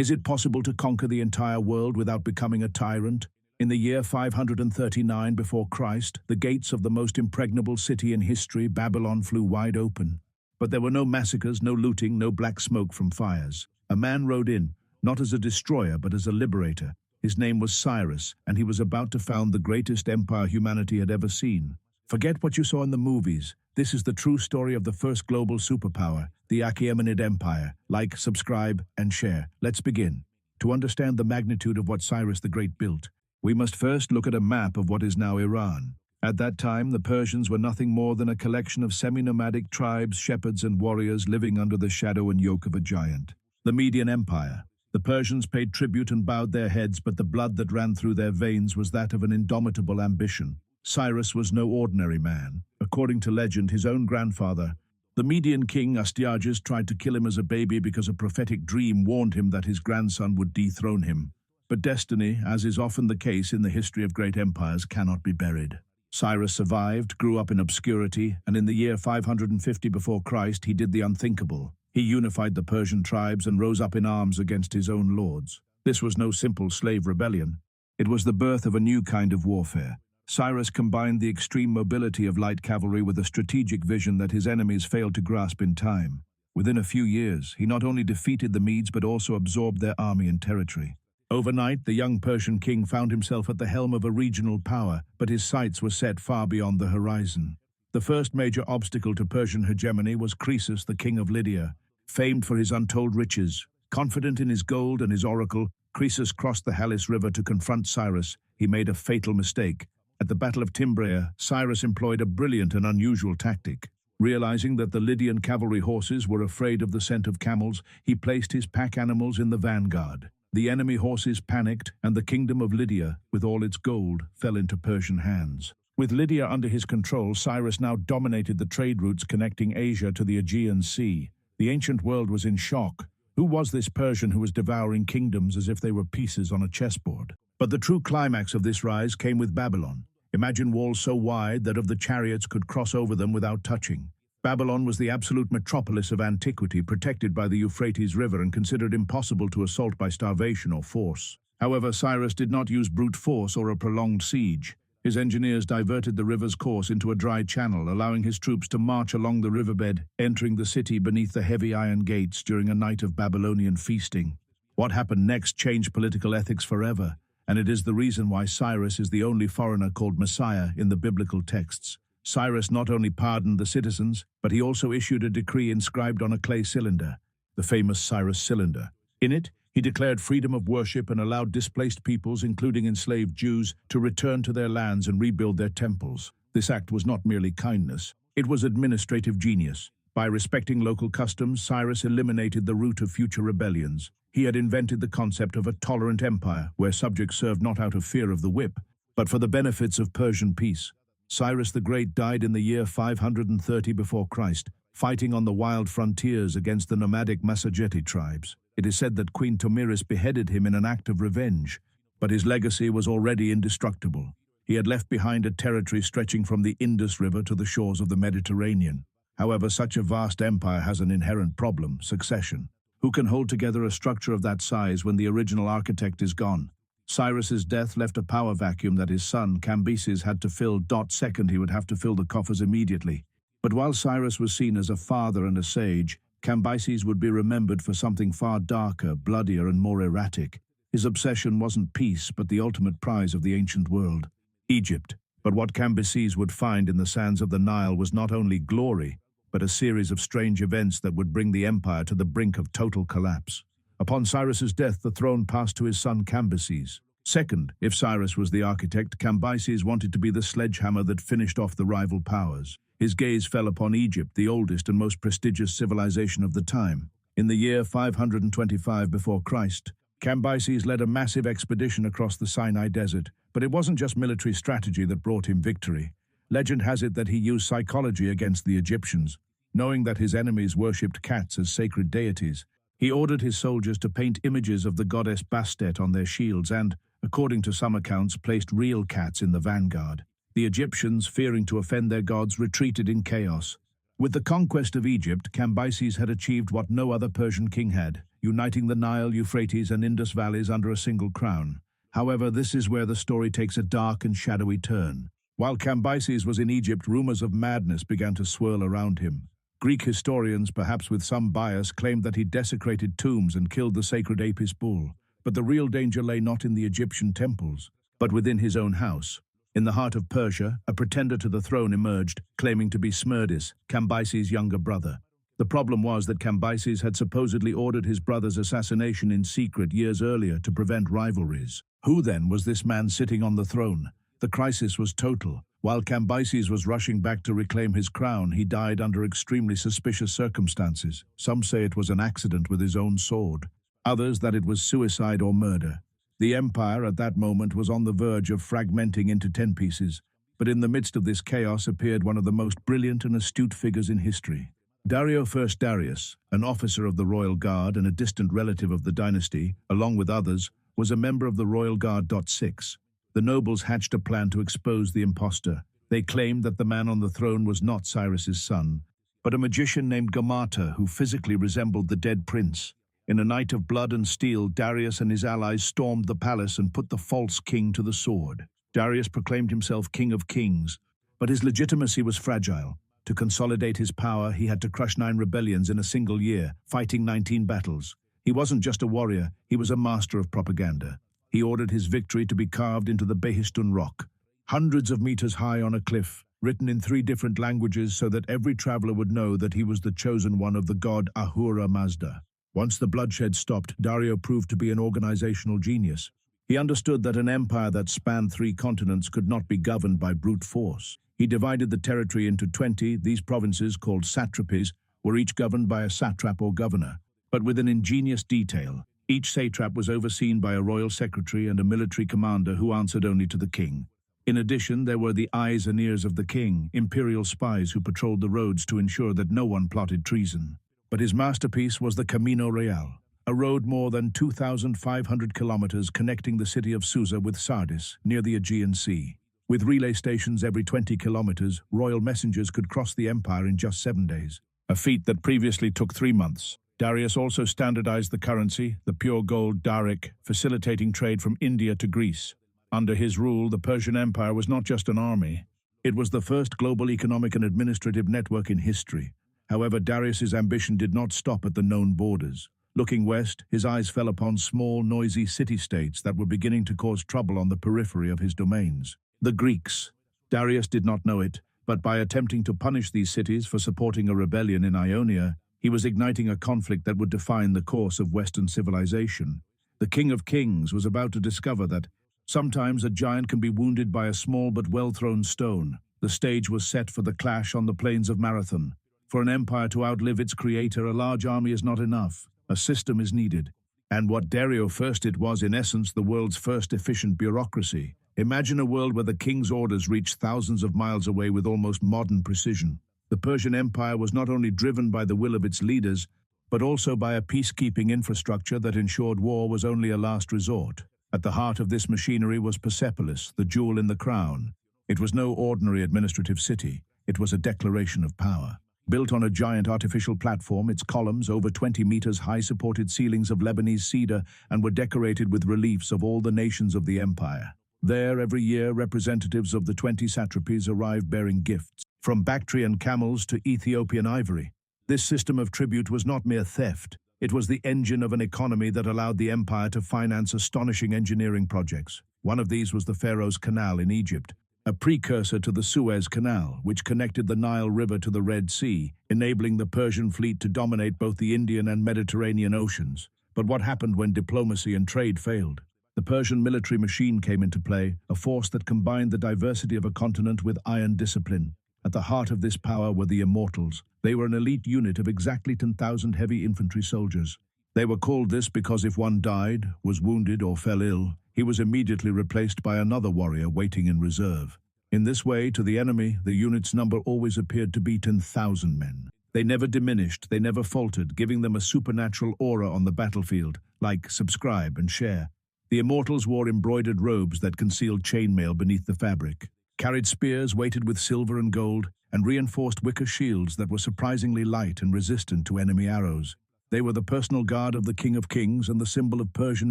Is it possible to conquer the entire world without becoming a tyrant? In the year 539 before Christ, the gates of the most impregnable city in history, Babylon, flew wide open. But there were no massacres, no looting, no black smoke from fires. A man rode in, not as a destroyer but as a liberator. His name was Cyrus, and he was about to found the greatest empire humanity had ever seen. Forget what you saw in the movies. This is the true story of the first global superpower, the Achaemenid Empire. Like, subscribe, and share. Let's begin. To understand the magnitude of what Cyrus the Great built, we must first look at a map of what is now Iran. At that time, the Persians were nothing more than a collection of semi-nomadic tribes, shepherds and warriors living under the shadow and yoke of a giant. The Median Empire. The Persians paid tribute and bowed their heads, but the blood that ran through their veins was that of an indomitable ambition. Cyrus was no ordinary man. According to legend, his own grandfather, the Median king Astyages, tried to kill him as a baby because a prophetic dream warned him that his grandson would dethrone him. But destiny, as is often the case in the history of great empires, cannot be buried. Cyrus survived, grew up in obscurity, and in the year 550 before Christ, he did the unthinkable. He unified the Persian tribes and rose up in arms against his own lords. This was no simple slave rebellion. It was the birth of a new kind of warfare. Cyrus combined the extreme mobility of light cavalry with a strategic vision that his enemies failed to grasp in time. Within a few years, he not only defeated the Medes but also absorbed their army and territory. Overnight, the young Persian king found himself at the helm of a regional power, but his sights were set far beyond the horizon. The first major obstacle to Persian hegemony was Croesus, the king of Lydia. Famed for his untold riches, confident in his gold and his oracle, Croesus crossed the Halys River to confront Cyrus. He made a fatal mistake. At the Battle of Timbrea, Cyrus employed a brilliant and unusual tactic. Realizing that the Lydian cavalry horses were afraid of the scent of camels, he placed his pack animals in the vanguard. The enemy horses panicked, and the kingdom of Lydia, with all its gold, fell into Persian hands. With Lydia under his control, Cyrus now dominated the trade routes connecting Asia to the Aegean Sea. The ancient world was in shock. Who was this Persian who was devouring kingdoms as if they were pieces on a chessboard? But the true climax of this rise came with Babylon. Imagine walls so wide that of the chariots could cross over them without touching. Babylon was the absolute metropolis of antiquity, protected by the Euphrates River and considered impossible to assault by starvation or force. However, Cyrus did not use brute force or a prolonged siege. His engineers diverted the river's course into a dry channel, allowing his troops to march along the riverbed, entering the city beneath the heavy iron gates during a night of Babylonian feasting. What happened next changed political ethics forever, and it is the reason why Cyrus is the only foreigner called Messiah in the biblical texts. Cyrus not only pardoned the citizens, but he also issued a decree inscribed on a clay cylinder, the famous Cyrus cylinder. In it, he declared freedom of worship and allowed displaced peoples, including enslaved Jews, to return to their lands and rebuild their temples. This act was not merely kindness, it was administrative genius. By respecting local customs, Cyrus eliminated the root of future rebellions. He had invented the concept of a tolerant empire, where subjects served not out of fear of the whip, but for the benefits of Persian peace. Cyrus the Great died in the year 530 before Christ, fighting on the wild frontiers against the nomadic Massageti tribes. It is said that Queen Tomiris beheaded him in an act of revenge, but his legacy was already indestructible. He had left behind a territory stretching from the Indus River to the shores of the Mediterranean. However, such a vast empire has an inherent problem: succession. Who can hold together a structure of that size when the original architect is gone? Cyrus's death left a power vacuum that his son, Cambyses, had to fill. Second, he would have to fill the coffers immediately. But while Cyrus was seen as a father and a sage, Cambyses would be remembered for something far darker, bloodier, and more erratic. His obsession wasn't peace, but the ultimate prize of the ancient world: Egypt. But what Cambyses would find in the sands of the Nile was not only glory, but a series of strange events that would bring the empire to the brink of total collapse. Upon Cyrus's death, the throne passed to his son Cambyses. Second, if Cyrus was the architect, Cambyses wanted to be the sledgehammer that finished off the rival powers. His gaze fell upon Egypt, the oldest and most prestigious civilization of the time. In the year 525 before Christ, Cambyses led a massive expedition across the Sinai Desert, but it wasn't just military strategy that brought him victory. Legend has it that he used psychology against the Egyptians. Knowing that his enemies worshipped cats as sacred deities, he ordered his soldiers to paint images of the goddess Bastet on their shields and, according to some accounts, placed real cats in the vanguard. The Egyptians, fearing to offend their gods, retreated in chaos. With the conquest of Egypt, Cambyses had achieved what no other Persian king had. uniting the Nile, Euphrates, and Indus valleys under a single crown. However, this is where the story takes a dark and shadowy turn. While Cambyses was in Egypt, rumors of madness began to swirl around him. Greek historians, perhaps with some bias, claimed that he desecrated tombs and killed the sacred Apis bull. But the real danger lay not in the Egyptian temples, but within his own house. In the heart of Persia, a pretender to the throne emerged, claiming to be Smerdis, Cambyses' younger brother. The problem was that Cambyses had supposedly ordered his brother's assassination in secret years earlier to prevent rivalries. Who then was this man sitting on the throne? The crisis was total. While Cambyses was rushing back to reclaim his crown, he died under extremely suspicious circumstances. Some say it was an accident with his own sword. Others that it was suicide or murder. The empire at that moment was on the verge of fragmenting into 10 pieces, but in the midst of this chaos appeared one of the most brilliant and astute figures in history. Darius, an officer of the royal guard and a distant relative of the dynasty, along with others, was a member of the royal guard. 6. The nobles hatched a plan to expose the impostor. They claimed that the man on the throne was not Cyrus's son, but a magician named Gamata who physically resembled the dead prince. In a night of blood and steel, Darius and his allies stormed the palace and put the false king to the sword. Darius proclaimed himself king of kings, but his legitimacy was fragile. To consolidate his power, he had to crush 9 rebellions in a single year, fighting 19 battles. He wasn't just a warrior, he was a master of propaganda. He ordered his victory to be carved into the Behistun rock, hundreds of meters high on a cliff, written in 3 different languages so that every traveler would know that he was the chosen one of the god Ahura Mazda. Once the bloodshed stopped, Dario proved to be an organizational genius. He understood that an empire that spanned 3 continents could not be governed by brute force. He divided the territory into 20. These provinces, called satrapies, were each governed by a satrap or governor. But with an ingenious detail, each satrap was overseen by a royal secretary and a military commander who answered only to the king. In addition, there were the eyes and ears of the king, imperial spies who patrolled the roads to ensure that no one plotted treason. But his masterpiece was the Camino Real, a road more than 2,500 kilometers connecting the city of Susa with Sardis, near the Aegean Sea. With relay stations every 20 kilometers, royal messengers could cross the empire in just 7 days, a feat that previously took 3 months. Darius also standardized the currency, the pure gold daric, facilitating trade from India to Greece. Under his rule, the Persian Empire was not just an army. It was the first global economic and administrative network in history. However, Darius's ambition did not stop at the known borders. Looking west, his eyes fell upon small, noisy city-states that were beginning to cause trouble on the periphery of his domains. The Greeks. Darius did not know it, but by attempting to punish these cities for supporting a rebellion in Ionia, he was igniting a conflict that would define the course of Western civilization. The King of Kings was about to discover that sometimes a giant can be wounded by a small but well-thrown stone. The stage was set for the clash on the plains of Marathon. For an empire to outlive its creator, a large army is not enough. A system is needed. And what Dario first did was, in essence, the world's first efficient bureaucracy. Imagine a world where the king's orders reached thousands of miles away with almost modern precision. The Persian Empire was not only driven by the will of its leaders, but also by a peacekeeping infrastructure that ensured war was only a last resort. At the heart of this machinery was Persepolis, the jewel in the crown. It was no ordinary administrative city. It was a declaration of power. Built on a giant artificial platform, its columns, over 20 meters high, supported ceilings of Lebanese cedar and were decorated with reliefs of all the nations of the empire. There, every year, representatives of the 20 satrapies arrived bearing gifts, from Bactrian camels to Ethiopian ivory. This system of tribute was not mere theft. It was the engine of an economy that allowed the empire to finance astonishing engineering projects. One of these was the Pharaoh's Canal in Egypt, a precursor to the Suez Canal, which connected the Nile River to the Red Sea, enabling the Persian fleet to dominate both the Indian and Mediterranean oceans. But what happened when diplomacy and trade failed? The Persian military machine came into play, a force that combined the diversity of a continent with iron discipline. At the heart of this power were the Immortals. They were an elite unit of exactly 10,000 heavy infantry soldiers. They were called this because if one died, was wounded, or fell ill, he was immediately replaced by another warrior waiting in reserve. In this way, to the enemy, the unit's number always appeared to be 10,000 men. They never diminished, they never faltered, giving them a supernatural aura on the battlefield, like subscribe and share. The Immortals wore embroidered robes that concealed chainmail beneath the fabric, carried spears weighted with silver and gold, and reinforced wicker shields that were surprisingly light and resistant to enemy arrows. They were the personal guard of the King of Kings and the symbol of Persian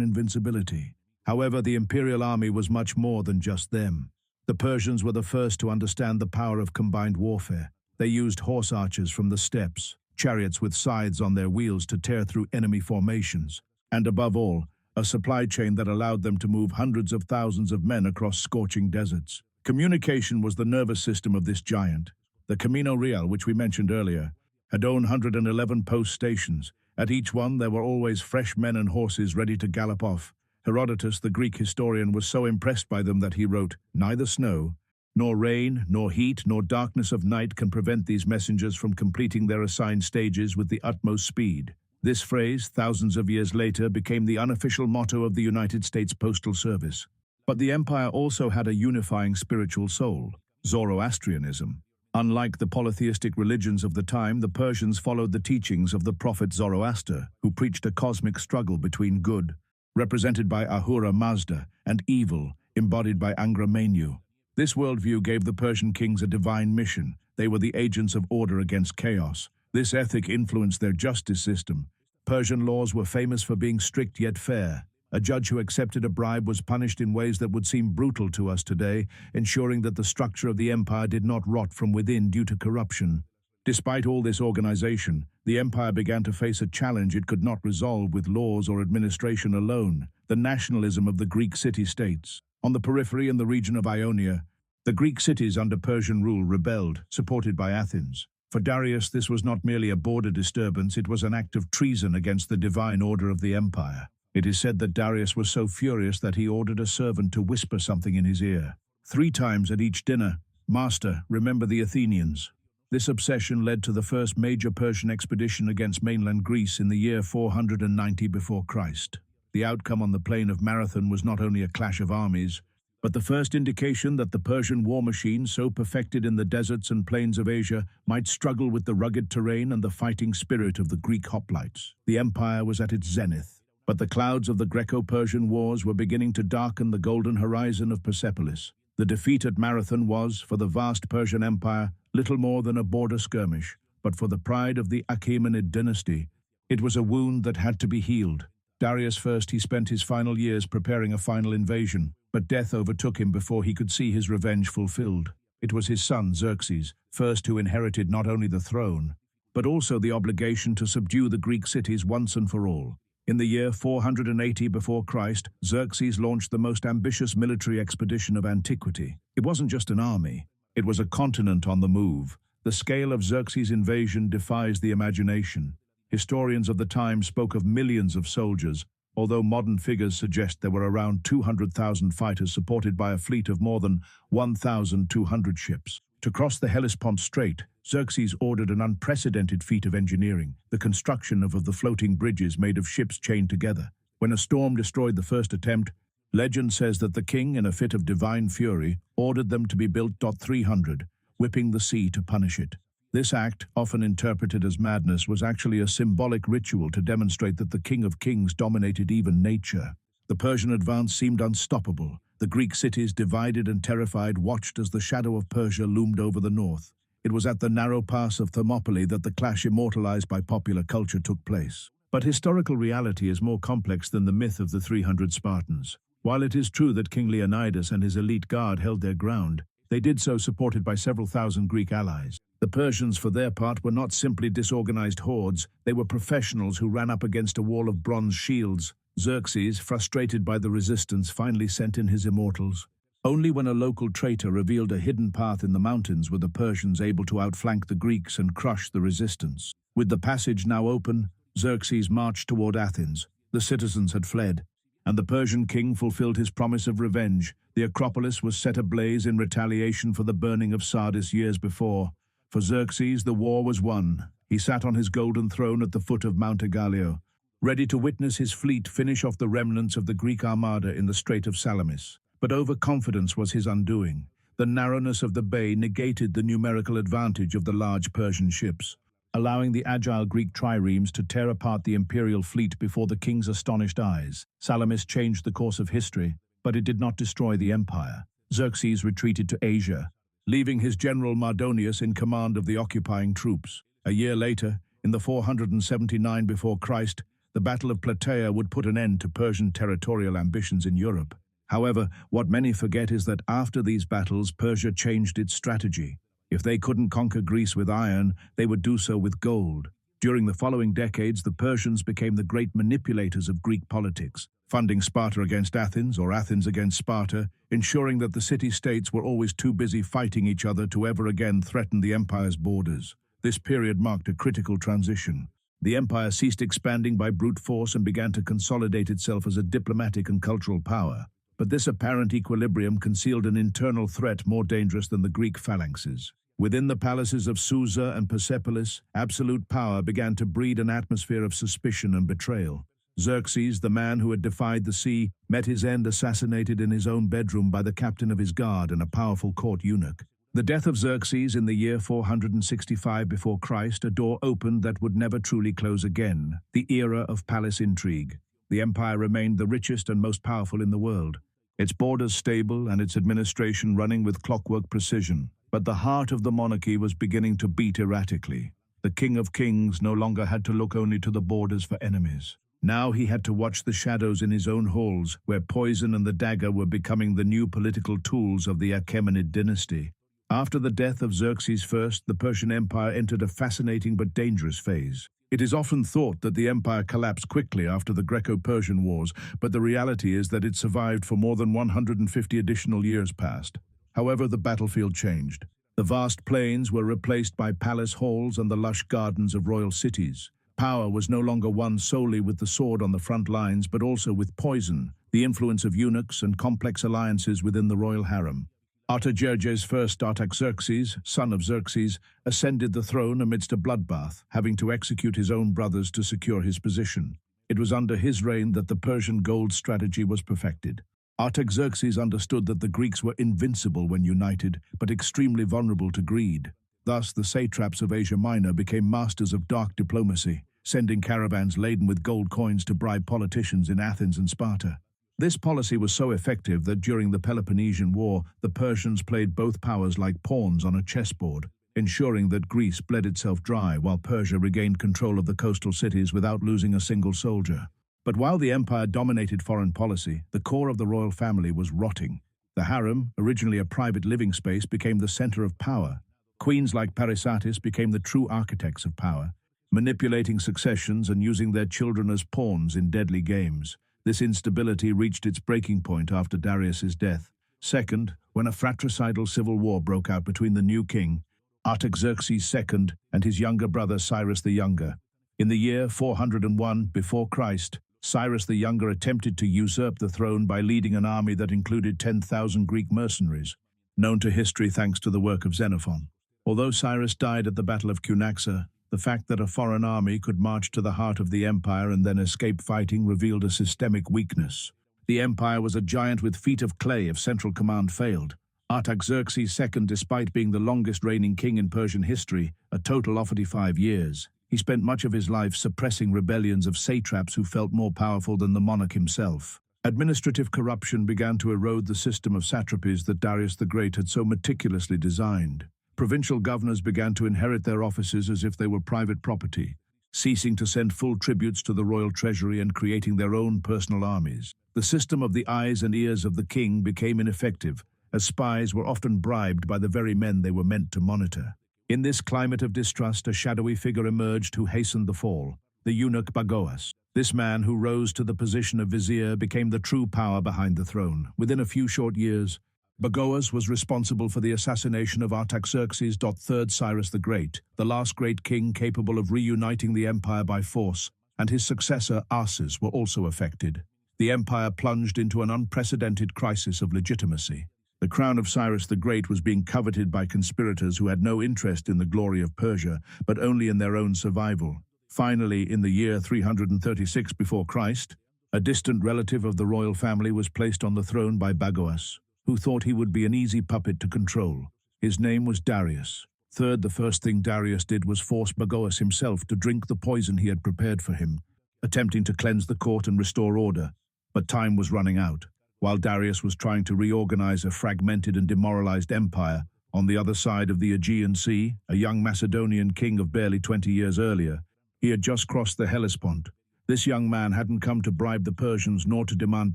invincibility. However, the imperial army was much more than just them. The Persians were the first to understand the power of combined warfare. They used horse archers from the steppes, chariots with scythes on their wheels to tear through enemy formations, and above all, a supply chain that allowed them to move hundreds of thousands of men across scorching deserts. Communication was the nervous system of this giant. The Camino Real, which we mentioned earlier, had 111 post stations. At each one there were always fresh men and horses ready to gallop off. Herodotus, the Greek historian, was so impressed by them that he wrote, "Neither snow, nor rain, nor heat, nor darkness of night can prevent these messengers from completing their assigned stages with the utmost speed." This phrase, thousands of years later, became the unofficial motto of the United States Postal Service. But the empire also had a unifying spiritual soul, Zoroastrianism. Unlike the polytheistic religions of the time, the Persians followed the teachings of the prophet Zoroaster, who preached a cosmic struggle between good, represented by Ahura Mazda, and evil, embodied by Angra Mainyu. This worldview gave the Persian kings a divine mission. They were the agents of order against chaos. This ethic influenced their justice system. Persian laws were famous for being strict yet fair. A judge who accepted a bribe was punished in ways that would seem brutal to us today, ensuring that the structure of the empire did not rot from within due to corruption. Despite all this organization, the empire began to face a challenge it could not resolve with laws or administration alone: the nationalism of the Greek city-states. On the periphery in the region of Ionia, the Greek cities under Persian rule rebelled, supported by Athens. For Darius, this was not merely a border disturbance, it was an act of treason against the divine order of the empire. It is said that Darius was so furious that he ordered a servant to whisper something in his ear. 3 times at each dinner, "Master, remember the Athenians." This obsession led to the first major Persian expedition against mainland Greece in the year 490 before Christ. The outcome on the plain of Marathon was not only a clash of armies, but the first indication that the Persian war machine, so perfected in the deserts and plains of Asia, might struggle with the rugged terrain and the fighting spirit of the Greek hoplites. The empire was at its zenith, but the clouds of the Greco-Persian wars were beginning to darken the golden horizon of Persepolis. The defeat at Marathon was, for the vast Persian Empire, little more than a border skirmish, but for the pride of the Achaemenid dynasty, it was a wound that had to be healed. Darius first, he spent his final years preparing a final invasion, but death overtook him before he could see his revenge fulfilled. It was his son, Xerxes, first who inherited not only the throne, but also the obligation to subdue the Greek cities once and for all. In the year 480 before Christ, Xerxes launched the most ambitious military expedition of antiquity. It wasn't just an army, it was a continent on the move. The scale of Xerxes' invasion defies the imagination. Historians of the time spoke of millions of soldiers, although modern figures suggest there were around 200,000 fighters supported by a fleet of more than 1,200 ships. To cross the Hellespont Strait, Xerxes ordered an unprecedented feat of engineering, the construction of the floating bridges made of ships chained together. When a storm destroyed the first attempt, legend says that the king, in a fit of divine fury, ordered them to be built 300, whipping the sea to punish it. This act, often interpreted as madness, was actually a symbolic ritual to demonstrate that the King of Kings dominated even nature. The Persian advance seemed unstoppable. The Greek cities, divided and terrified, watched as the shadow of Persia loomed over the north. It was at the narrow pass of Thermopylae that the clash immortalized by popular culture took place. But historical reality is more complex than the myth of the 300 Spartans. While it is true that King Leonidas and his elite guard held their ground, they did so supported by several thousand Greek allies. The Persians, for their part, were not simply disorganized hordes, they were professionals who ran up against a wall of bronze shields. Xerxes, frustrated by the resistance, finally sent in his immortals. Only when a local traitor revealed a hidden path in the mountains were the Persians able to outflank the Greeks and crush the resistance. With the passage now open, Xerxes marched toward Athens. The citizens had fled, and the Persian king fulfilled his promise of revenge. The Acropolis was set ablaze in retaliation for the burning of Sardis years before. For Xerxes, the war was won. He sat on his golden throne at the foot of Mount Egaleia, ready to witness his fleet finish off the remnants of the Greek armada in the Strait of Salamis. But overconfidence was his undoing. The narrowness of the bay negated the numerical advantage of the large Persian ships, allowing the agile Greek triremes to tear apart the imperial fleet before the king's astonished eyes. Salamis changed the course of history, but it did not destroy the empire. Xerxes retreated to Asia, leaving his general Mardonius in command of the occupying troops. A year later, In the 479 before Christ, the Battle of Plataea would put an end to Persian territorial ambitions in Europe. However, what many forget is that after these battles, Persia changed its strategy. If they couldn't conquer Greece with iron, they would do so with gold. During the following decades, the Persians became the great manipulators of Greek politics, funding Sparta against Athens or Athens against Sparta, ensuring that the city-states were always too busy fighting each other to ever again threaten the empire's borders. This period marked a critical transition. The empire ceased expanding by brute force and began to consolidate itself as a diplomatic and cultural power. But this apparent equilibrium concealed an internal threat more dangerous than the Greek phalanxes. Within the palaces of Susa and Persepolis, absolute power began to breed an atmosphere of suspicion and betrayal. Xerxes, the man who had defied the sea, met his end assassinated in his own bedroom by the captain of his guard and a powerful court eunuch. The death of Xerxes in the year 465 before Christ, a door opened that would never truly close again, the era of palace intrigue. The empire remained the richest and most powerful in the world, its borders stable and its administration running with clockwork precision. But the heart of the monarchy was beginning to beat erratically. The King of Kings no longer had to look only to the borders for enemies. Now he had to watch the shadows in his own halls, where poison and the dagger were becoming the new political tools of the Achaemenid dynasty. After the death of Xerxes I, the Persian Empire entered a fascinating but dangerous phase. It is often thought that the empire collapsed quickly after the Greco-Persian Wars, but the reality is that it survived for more than 150 additional years past. However, the battlefield changed. The vast plains were replaced by palace halls and the lush gardens of royal cities. Power was no longer won solely with the sword on the front lines, but also with poison, the influence of eunuchs, and complex alliances within the royal harem. Artaxerxes I, Artaxerxes, son of Xerxes, ascended the throne amidst a bloodbath, having to execute his own brothers to secure his position. It was under his reign that the Persian gold strategy was perfected. Artaxerxes understood that the Greeks were invincible when united, but extremely vulnerable to greed. Thus, the satraps of Asia Minor became masters of dark diplomacy, sending caravans laden with gold coins to bribe politicians in Athens and Sparta. This policy was so effective that during the Peloponnesian War, the Persians played both powers like pawns on a chessboard, ensuring that Greece bled itself dry while Persia regained control of the coastal cities without losing a single soldier. But while the empire dominated foreign policy, the core of the royal family was rotting. The harem, originally a private living space, became the center of power. Queens like Parysatis became the true architects of power, manipulating successions and using their children as pawns in deadly games. This instability reached its breaking point after Darius's death. Second, when a fratricidal civil war broke out between the new king, Artaxerxes II, and his younger brother Cyrus the Younger. In the year 401 before Christ, Cyrus the Younger attempted to usurp the throne by leading an army that included 10,000 Greek mercenaries, known to history thanks to the work of Xenophon. Although Cyrus died at the Battle of Cunaxa, the fact that a foreign army could march to the heart of the empire and then escape fighting revealed a systemic weakness. The empire was a giant with feet of clay if central command failed. Artaxerxes II, despite being the longest reigning king in Persian history, a total of 45 years, he spent much of his life suppressing rebellions of satraps who felt more powerful than the monarch himself. Administrative corruption began to erode the system of satrapies that Darius the Great had so meticulously designed. Provincial governors began to inherit their offices as if they were private property, ceasing to send full tributes to the royal treasury and creating their own personal armies. The system of the eyes and ears of the king became ineffective, as spies were often bribed by the very men they were meant to monitor. In this climate of distrust, a shadowy figure emerged who hastened the fall, the eunuch Bagoas. This man, who rose to the position of vizier, became the true power behind the throne. Within a few short years, Bagoas was responsible for the assassination of Artaxerxes III Cyrus the Great, the last great king capable of reuniting the empire by force, and his successor Arses were also affected. The empire plunged into an unprecedented crisis of legitimacy. The crown of Cyrus the Great was being coveted by conspirators who had no interest in the glory of Persia, but only in their own survival. Finally, in the year 336 before Christ, a distant relative of the royal family was placed on the throne by Bagoas, who thought he would be an easy puppet to control. His name was Darius. Third, the first thing Darius did was force Bagoas himself to drink the poison he had prepared for him, attempting to cleanse the court and restore order. But time was running out. While Darius was trying to reorganize a fragmented and demoralized empire, on the other side of the Aegean Sea, a young Macedonian king of barely 20 years earlier, He had just crossed the Hellespont. This young man hadn't come to bribe the Persians nor to demand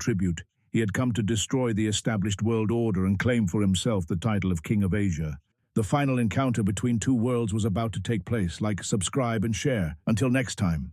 tribute. He had come to destroy the established world order and claim for himself the title of King of Asia. The final encounter between two worlds was about to take place. Like, subscribe, and share. Until next time.